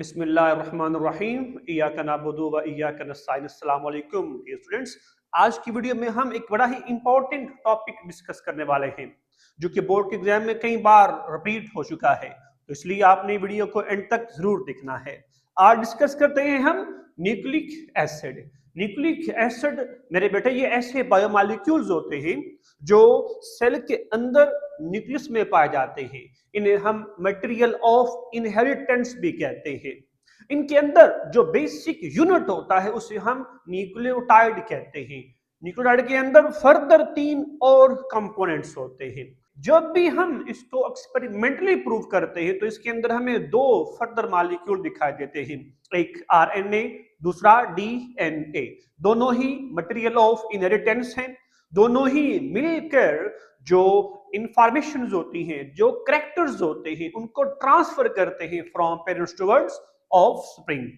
बिस्मिल्लाहिर्रहमानिर्रहीम इय्याका नअबुदु व इय्याका नस्तईन। अस्सलाम वालेकुम डियर स्टूडेंट्स। आज की वीडियो में हम एक बड़ा ही इंपॉर्टेंट टॉपिक डिस्कस करने वाले हैं जो कि बोर्ड के एग्जाम में कई बार रिपीट हो चुका है, तो इसलिए आपने वीडियो को एंड तक जरूर देखना है। आज डिस्कस करते हैं हम न्यूक्लिक एसिड। न्यूक्लिक एसिड मेरे बेटे ये ऐसे बायोमॉलिक्यूल्स होते हैं जो सेल के अंदर न्यूक्लियस में पाए जाते हैं। इन्हें हम मटेरियल ऑफ इनहेरिटेंस भी कहते हैं। इनके अंदर जो बेसिक यूनिट होता है उसे हम न्यूक्लियोटाइड कहते हैं। न्यूक्लियोटाइड के अंदर फर्दर 3 और कंपोनेंट्स होते हैं। जब भी हम इसको एक्सपेरिमेंटली प्रूव करते हैं तो इसके अंदर हमें 2 फर्दर मॉलिक्यूल दिखाई देते हैं, एक आरएनए, दूसरा डीएनए। दोनों ही मटेरियल ऑफ इनहेरिटेंस हैं। दोनों ही मिलकर जो इंफॉर्मेशन होती हैं, जो कैरेक्टर्स होते हैं, उनको ट्रांसफर करते हैं from parents towards offspring.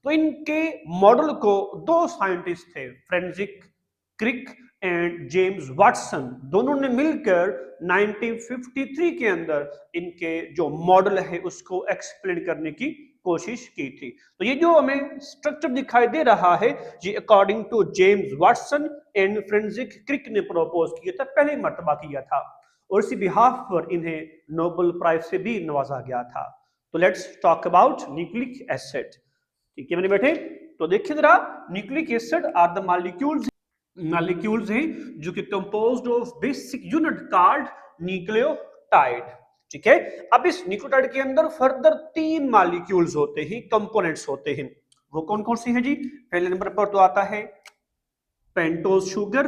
तो इनके मॉडल को 2 साइंटिस्ट थे, Frederick Crick and James Watson. दोनों ने मिलकर 1953 के अंदर इनके जो मॉडल है उसको एक्सप्लेन करने की कोशिश की थी। तो ये जो हमें स्ट्रक्चर दिखाई दे रहा है ये according to James Watson and Frederick Crick ने प्रपोज किया था, पहले मर्तबा किया था, और इसी बिहाफ पर इन्हें नोबेल प्राइज से भी नवाजा गया था। तो let's talk about nucleic acid. ठीक है मेरे बेटे, तो देखिए जरा, nucleic acid are the molecules हैं जो कि composed of basic unit called nucleotide. ठीक है, अब इस न्यूक्लियोटाइड के अंदर फर्दर 3 मॉलिक्यूल्स होते हैं, कंपोनेंट्स होते हैं। वो कौन कौन सी हैं जी? पहले नंबर पर तो आता है पेंटोज शुगर,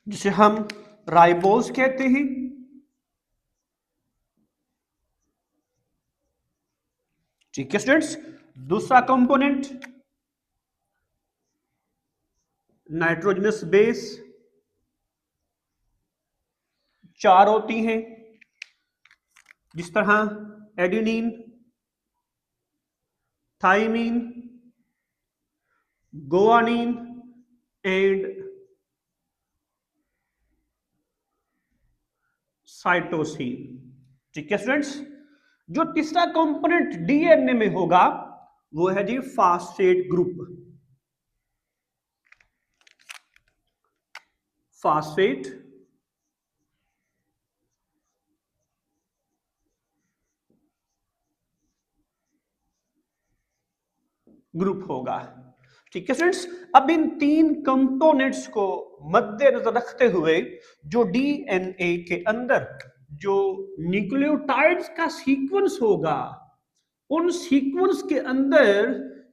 जिसे हम राइबोज कहते हैं। ठीक है स्टूडेंट्स, दूसरा कंपोनेंट नाइट्रोजनस बेस, 4 होती हैं, जिस तरह adenine, thymine, guanine and cytosine. ठीक है स्टूडेंट्स, जो तीसरा कंपोनेंट डीएनए में होगा वो है जी फास्फेट ग्रुप। फास्फेट ग्रुप होगा। ठीक है स्टूडेंट्स, अब इन 3 कंपोनेंट्स को मद्देनजर रखते हुए जो डीएनए के अंदर जो न्यूक्लियोटाइड्स का सीक्वेंस होगा, उन सीक्वेंस के अंदर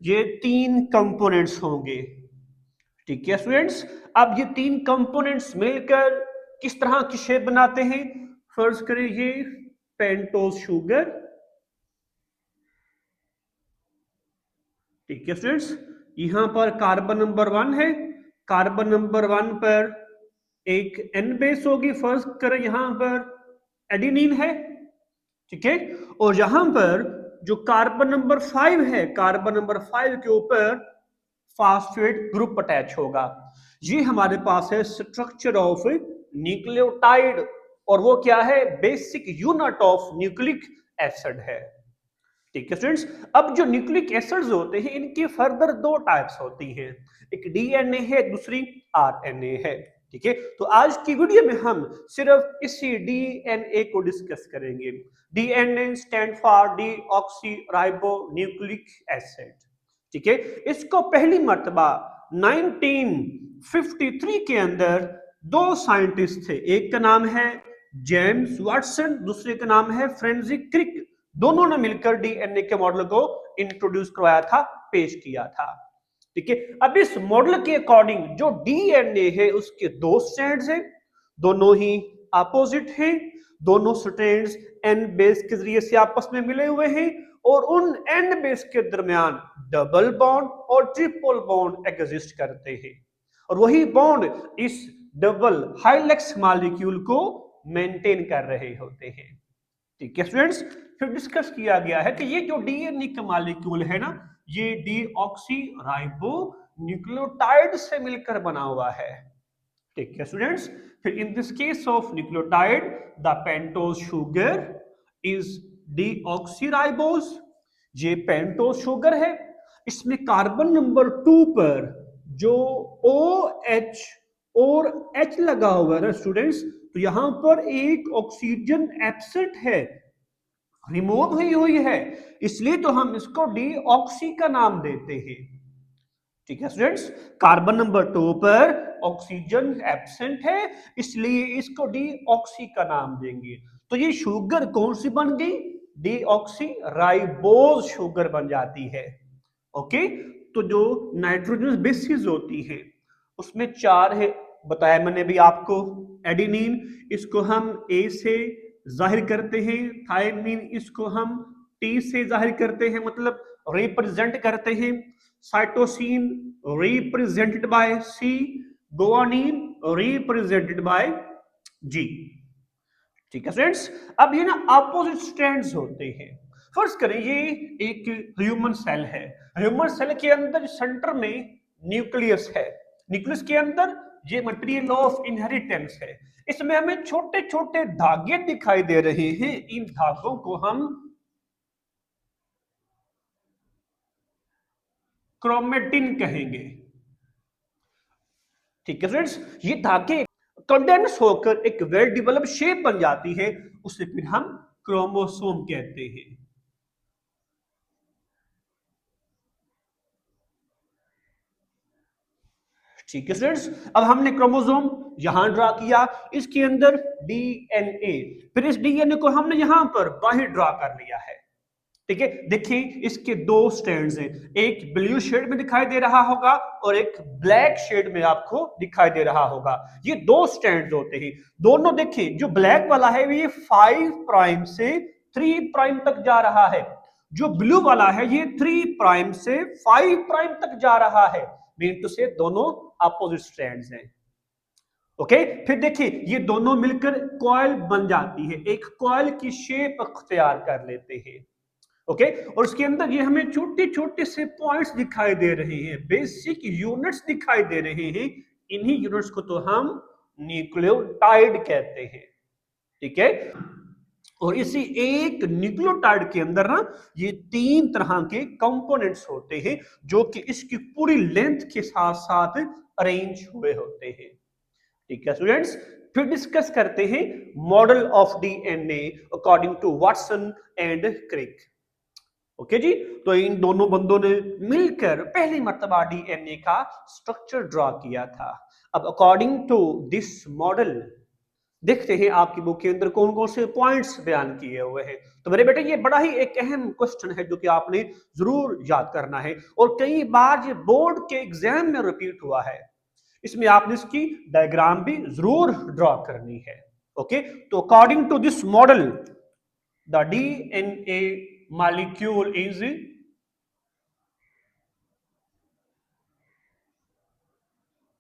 ये 3 कंपोनेंट्स होंगे। ठीक है स्टूडेंट्स, अब ये 3 कंपोनेंट्स मिलकर किस तरह की शेप बनाते हैं? फर्ज करें ये पेंटोज शुगर। ठीक है स्टूडेंट्स, यहां पर कार्बन नंबर 1 है, कार्बन नंबर 1 पर एक एन बेस होगी, फर्ज करें यहां पर एडेनिन है। ठीक है, और यहां पर जो कार्बन नंबर 5 है, कार्बन नंबर 5 के ऊपर फास्फेट ग्रुप अटैच होगा। ये हमारे पास है स्ट्रक्चर ऑफ न्यूक्लियोटाइड, और वो क्या है? Basic unit of nucleic acid है। ठीक है स्टूडेंट्स, अब जो न्यूक्लिक एसिड्स होते हैं इनकी फर्दर 2 टाइप्स होती हैं, एक डीएनए है, दूसरी आरएनए है। ठीक है, तो आज की वीडियो में हम सिर्फ इसी डीएनए को डिस्कस करेंगे। DNA stand for deoxy ribo nucleic acid. ठीक है, इसको पहली मर्तबा 1953 के अंदर 2 साइंटिस्ट थे, एक का नाम है जेम्स वाटसन, दूसरे का नाम है फ्रेडरिक क्रिक। दोनों ने मिलकर डीएनए के मॉडल को इंट्रोड्यूस करवाया था, पेश किया था। ठीक है, अब इस मॉडल के अकॉर्डिंग जो डीएनए है उसके 2 स्ट्रैंड्स हैं, दोनों ही अपोजिट हैं। दोनों स्ट्रैंड्स एन बेस के जरिए से आपस में मिले हुए हैं, और उन एन बेस के दरमियान डबल बॉन्ड और ट्रिपल बॉन्ड एग्जिस्ट करते हैं, और वही बॉन्ड इस डबल हाइलेक्स मॉलिक्यूल को मेंटेन कर रहे होते हैं। ठीक है स्टूडेंट्स, फिर डिस्कस किया गया है कि ये जो डीएनए का मॉलिक्यूल है ना, ये डीऑक्सी राइबो न्यूक्लियोटाइड से मिलकर बना हुआ है। ठीक है स्टूडेंट्स, फिर in this case of nucleotide the pentose sugar is deoxyribose. ये पेंटोज शुगर है, इसमें कार्बन नंबर 2 पर जो ओ एच और एच लगा हुआ है ना स्टूडेंट्स, तो यहां पर एक ऑक्सीजन एब्सेंट है, रिमूव हुई है, इसलिए तो हम इसको डीऑक्सी का नाम देते हैं। ठीक है स्टूडेंट्स, कार्बन नंबर 2 पर ऑक्सीजन एब्सेंट है, इसलिए इसको डीऑक्सी का नाम देंगे। तो ये शुगर कौन सी बन गई? डीऑक्सी राइबोज शुगर बन जाती है। ओके, तो जो नाइट्रोजन बेसिस होती है उसमें 4 है, बताया मैंने भी आपको। एडिनिन, इसको हम ए से जाहिर करते हैं। थायमिन, इसको हम टी से जाहिर करते हैं, मतलब रिप्रेजेंट करते हैं। Cytosine represented by C, guanine represented by G. ठीक है फ्रेंड्स, अब ये ना अपोजिट स्ट्रैंड्स होते हैं। फर्स्ट करें, ये एक ह्यूमन सेल है। ह्यूमन सेल के अंदर सेंटर में न्यूक्लियस है, न्यूक्लियस के अंदर ये मटेरियल ऑफ इनहेरिटेंस है। इसमें हमें छोटे छोटे धागे दिखाई दे रहे हैं, इन धागों को हम क्रोमेटिन कहेंगे। ठीक है फ्रेंड्स, ये धागे कंडेंस होकर एक वेल डेवलप शेप बन जाती है, उसे फिर हम क्रोमोसोम कहते हैं। ठीक है स्टूडेंट्स, अब हमने क्रोमोसोम यहां ड्रा किया, इसके अंदर डीएनए, फिर इस डीएनए को हमने यहां पर बाहर ड्रा कर लिया है। ठीक है, देखिए इसके 2 स्ट्रैंड्स हैं, एक ब्लू शेड में दिखाई दे रहा होगा और एक ब्लैक शेड में आपको दिखाई दे रहा होगा। ये 2 स्ट्रैंड्स होते हैं, दोनों देखिए, जो ब्लैक वाला है ये 5 प्राइम से 3 प्राइम तक जा रहा है, जो ब्लू वाला है ये 3 प्राइम से 5 प्राइम तक जा रहा है। मीन टू से दोनों अपोजिट स्ट्रैंड्स हैं। ओके, फिर देखिए ये दोनों मिलकर कॉइल बन जाती है, एक कॉइल की शेप अख्तियार कर लेते हैं। ओके, और उसके अंदर ये हमें छोटे छोटे से पॉइंट्स दिखाई दे रहे हैं, बेसिक यूनिट्स दिखाई दे रहे हैं। इन्हीं यूनिट्स को तो हम न्यूक्लियोटाइड कहते हैं। ठीक है, और इसी एक न्यूक्लियोटाइड के अंदर ना ये 3 तरह के कंपोनेंट्स होते हैं, जो कि इसकी पूरी लेंथ के साथ साथ अरेंज हुए होते हैं। ठीक है स्टूडेंट्स, फिर डिस्कस करते हैं model of DNA according to Watson and Crick. Okay जी, तो इन दोनों बंदों ने मिलकर पहली मर्तबा डीएनए का स्ट्रक्चर ड्रॉ किया था। अब अकॉर्डिंग टू दिस मॉडल देखते हैं आपकी बुक के अंदर कौन कौन से पॉइंट्स बयान किए हुए हैं। तो मेरे बेटे ये बड़ा ही एक अहम क्वेश्चन है जो कि आपने जरूर याद करना है, और कई बार ये बोर्ड के एग्जाम में रिपीट हुआ है। इसमें आपने इसकी डायग्राम भी जरूर ड्रॉ करनी है। ओके, तो according to this model the DNA molecule is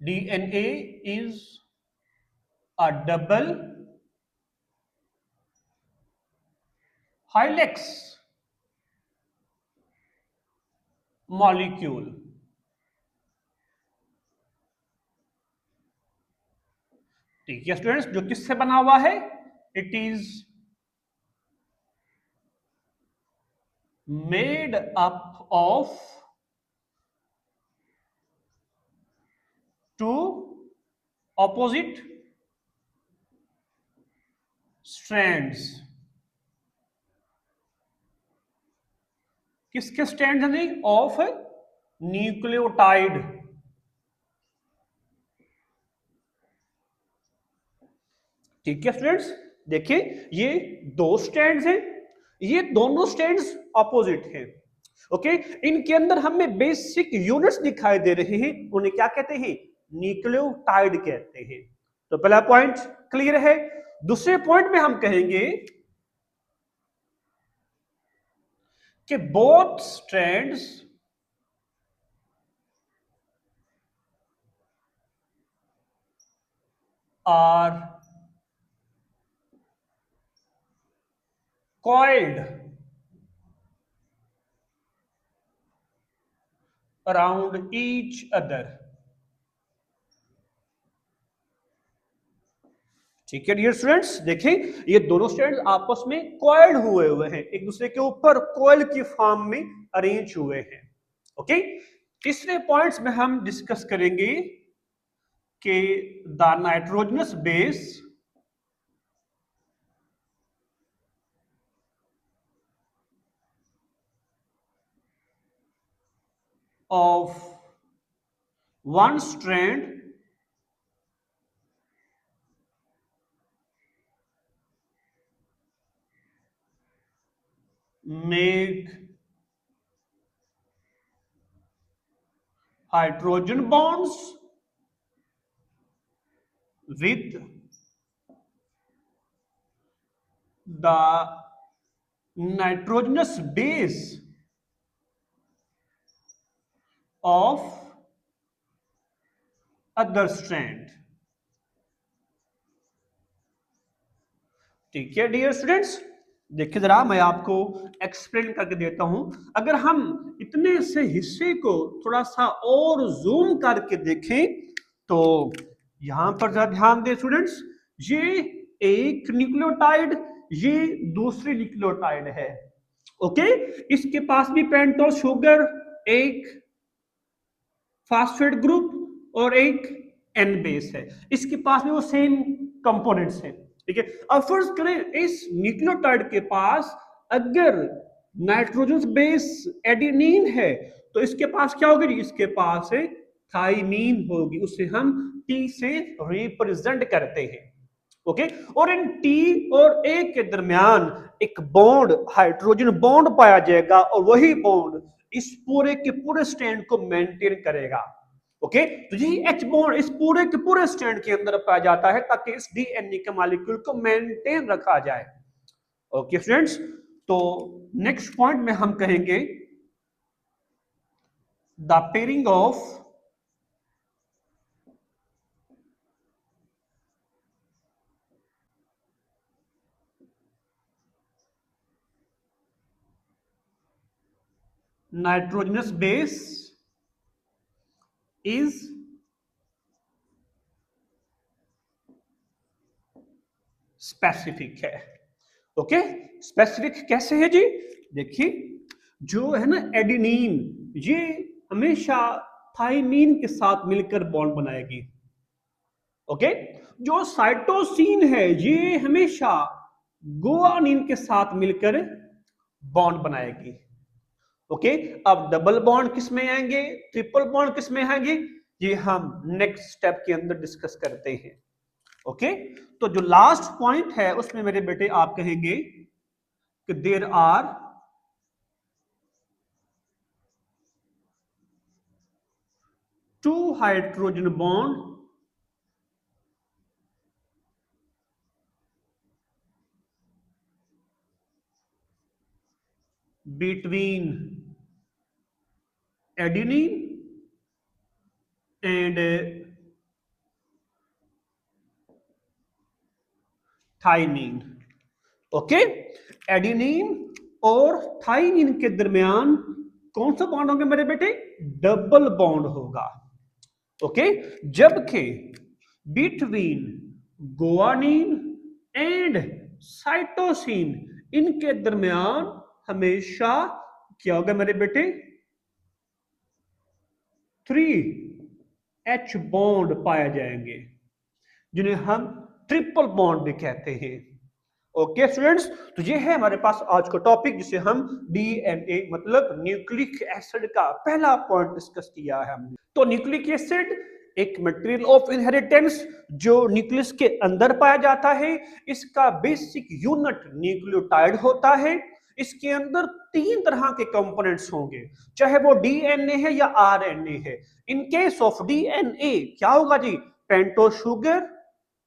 DNA is a double helix molecule। ठीक है स्टूडेंट्स, जो किससे बना हुआ है? It is made up of 2 opposite strands। किसके स्ट्रैंड्स हैं? Of nucleotide. ठीक है स्टूडेंट्स, देखिए ये 2 स्ट्रैंड्स हैं, ये दोनों स्ट्रैंड्स अपोजिट हैं। ओके, इनके अंदर हमें बेसिक यूनिट्स दिखाई दे रहे हैं, उन्हें क्या कहते हैं? न्यूक्लियोटाइड कहते हैं। तो पहला पॉइंट क्लियर है। दूसरे पॉइंट में हम कहेंगे कि both strands are coiled around each other। ठीक है डियर स्टूडेंट्स, देखें ये दोनों स्टूडेंट्स आपस में कॉइल्ड हुए हुए हैं, एक दूसरे के ऊपर कॉइल की फॉर्म में अरेंज हुए हैं। ओके, तीसरे पॉइंट्स में हम डिस्कस करेंगे कि the nitrogenous base of one strand make hydrogen bonds with the nitrogenous base of other strand। ठीक है डियर स्टूडेंट्स, देखिए जरा मैं आपको एक्सप्लेन करके देता हूं। अगर हम इतने से हिस्से को थोड़ा सा और जूम करके देखें तो यहां पर जरा ध्यान दें स्टूडेंट्स, ये एक न्यूक्लियोटाइड, ये दूसरी न्यूक्लियोटाइड है। ओके, इसके पास भी पेंटोस शुगर, एक फास्फेट ग्रुप और एक एन बेस है, इसके पास में वो सेम कंपोनेंट्स हैं। ठीक है, अब फर्ज करें इस न्यूक्लियोटाइड के पास अगर नाइट्रोजन बेस एडेनिन है तो इसके पास क्या होगी, इसके पास है थाइमीन होगी, उसे हम टी से रिप्रेजेंट करते हैं। ओके, और इन टी और ए के दरमियान एक बॉन्ड, हाइड्रोजन बॉन्ड पाया जाएगा और वही बॉन्ड इस पूरे के पूरे स्ट्रैंड को मेंटेन करेगा। ओके, तो यही एच बॉन्ड इस पूरे के पूरे स्ट्रैंड के अंदर पाया जाता है ताकि इस डीएनए के मॉलिक्यूल को मेंटेन रखा जाए। ओके स्टूडेंट्स, तो नेक्स्ट पॉइंट में हम कहेंगे the pairing of nitrogenous base is specific है। ओके, स्पेसिफिक कैसे है जी, देखिए जो है ना एडेनिन, ये हमेशा थाइमीन के साथ मिलकर बॉन्ड बनाएगी। ओके, जो साइटोसिन है ये हमेशा गुआनिन के साथ मिलकर बॉन्ड बनाएगी। ओके, अब डबल बॉन्ड किस में आएंगे, ट्रिपल बॉन्ड किस में आएंगे, ये हम नेक्स्ट स्टेप के अंदर डिस्कस करते हैं। ओके, तो जो लास्ट पॉइंट है उसमें मेरे बेटे आप कहेंगे कि there are two hydrogen bond between adenine and thymine. Okay, adenine और थाइमीन के दरमियान कौन सा बॉन्ड होंगे मेरे बेटे, डबल बॉन्ड होगा। ओके, जबकि बिटवीन गुआनिन एंड साइटोसिन इनके दरमियान हमेशा क्या होगा मेरे बेटे, 3H बॉन्ड पाए जाएंगे जिन्हें हम ट्रिपल बॉन्ड भी कहते हैं। ओके स्टूडेंट्स, तो ये है हमारे पास आज का टॉपिक जिसे हम डीएनए मतलब न्यूक्लिक एसिड का पहला पॉइंट डिस्कस किया है हमने। तो न्यूक्लिक एसिड एक मटेरियल ऑफ इनहेरिटेंस जो न्यूक्लियस के अंदर पाया जाता है, इसका बेसिक यूनिट न्यूक्लियोटाइड होता है। इसके अंदर तीन तरह के कंपोनेंट्स होंगे, चाहे वो डीएनए है या आरएनए है। इन केस ऑफ डीएनए क्या होगा जी, पेंटोस शुगर,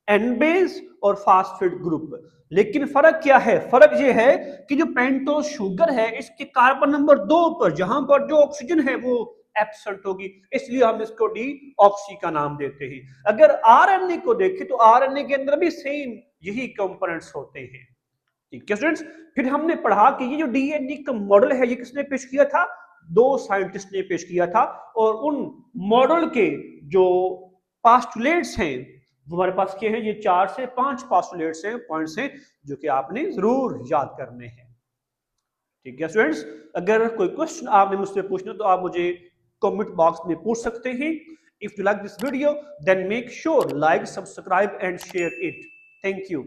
एन बेस और फास्फेट ग्रुप। लेकिन फर्क क्या है, फर्क ये है कि जो पेंटोस शुगर है इसके कार्बन नंबर 2 पर जहां पर जो ऑक्सीजन है वो एब्सेंट होगी, इसलिए हम इसको डी ऑक्सी का नाम देते हैं। अगर आरएनए को देखें तो आरएनए के अंदर भी सेम यही कंपोनेंट्स होते हैं। ठीक है स्टूडेंट्स, फिर हमने पढ़ा कि ये जो डीएनए का मॉडल है ये किसने पेश किया था, दो साइंटिस्ट ने पेश किया था, और उन मॉडल के जो पास्टुलेट्स हैं वो हमारे पास क्या है, ये 4 से 5 पॉस्टुलेट्स हैं, पॉइंट्स हैं जो कि आपने जरूर याद करने हैं। ठीक है स्टूडेंट्स, अगर कोई क्वेश्चन आपने मुझसे पूछना तो आप मुझे कमेंट बॉक्स में पूछ सकते हैं। If you like this video then make sure like, subscribe and share it. Thank you.